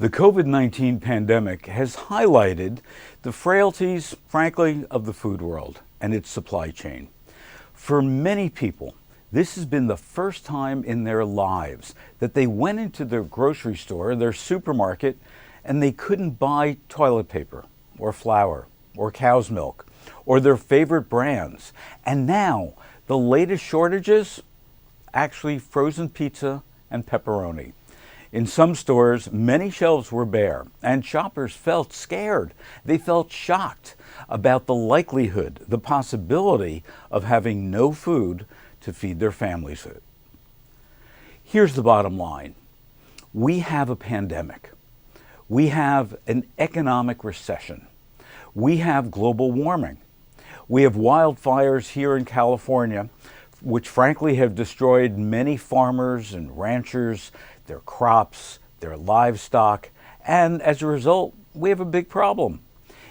The COVID-19 pandemic has highlighted the frailties, frankly, of the food world and its supply chain. For many people, this has been the first time in their lives that they went into their grocery store, their supermarket, and they couldn't buy toilet paper or flour or cow's milk or their favorite brands. And now, the latest shortages, actually frozen pizza and pepperoni. In some stores, many shelves were bare, and shoppers felt scared. They felt shocked about the likelihood, the possibility of having no food to feed their families with. Here's the bottom line. We have a pandemic. We have an economic recession. We have global warming. We have wildfires here in California, which frankly have destroyed many farmers and ranchers, their crops, their livestock, and as a result, we have a big problem.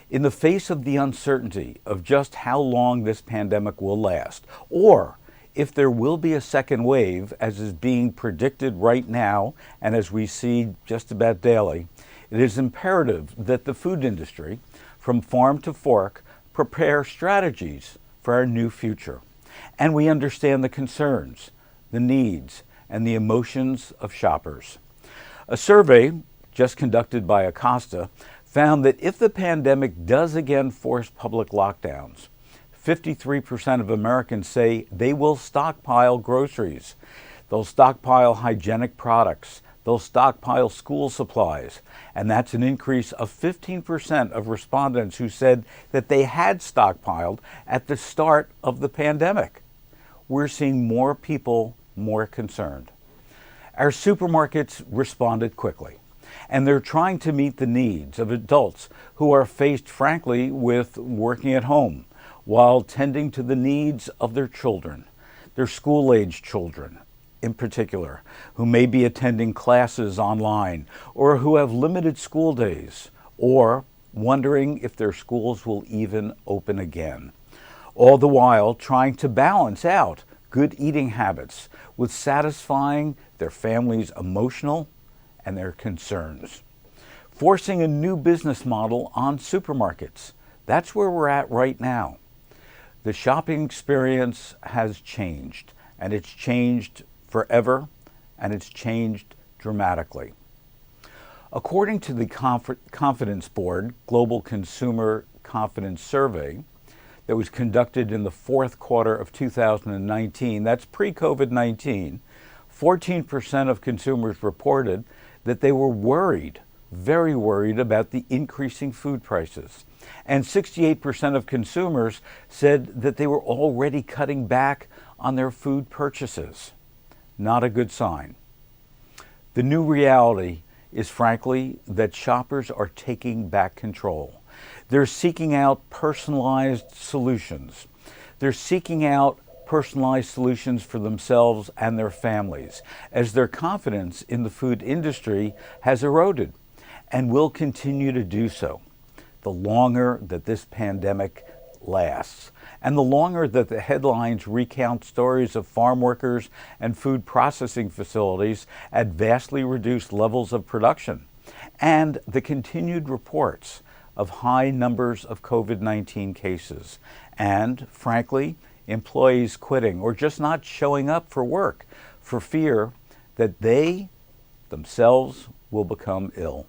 In the face of the uncertainty of just how long this pandemic will last, or if there will be a second wave, as is being predicted right now, and as we see just about daily, it is imperative that the food industry, from farm to fork, prepare strategies for our new future. And we understand the concerns, the needs, and the emotions of shoppers. A survey just conducted by Acosta found that if the pandemic does again force public lockdowns, 53% of Americans say they will stockpile groceries. They'll stockpile hygienic products. They'll stockpile school supplies. And that's an increase of 15% of respondents who said that they had stockpiled at the start of the pandemic. We're seeing more people more concerned. Our supermarkets responded quickly, and they're trying to meet the needs of adults who are faced, frankly, with working at home while tending to the needs of their children, their school-age children in particular, who may be attending classes online or who have limited school days or wondering if their schools will even open again. All the while trying to balance out good eating habits with satisfying their family's emotional and their concerns. Forcing a new business model on supermarkets. That's where we're at right now. The shopping experience has changed, and it's changed forever, and it's changed dramatically. According to the Confidence Board Global Consumer Confidence Survey that was conducted in the fourth quarter of 2019, that's pre-COVID-19, 14% of consumers reported that they were worried, very worried about the increasing food prices. And 68% of consumers said that they were already cutting back on their food purchases. Not a good sign. The new reality is, frankly, that shoppers are taking back control. They're seeking out personalized solutions. They're seeking out personalized solutions for themselves and their families, as their confidence in the food industry has eroded and will continue to do so the longer that this pandemic lasts, and the longer that the headlines recount stories of farm workers and food processing facilities at vastly reduced levels of production, and the continued reports of high numbers of COVID-19 cases, and, frankly, employees quitting or just not showing up for work for fear that they themselves will become ill.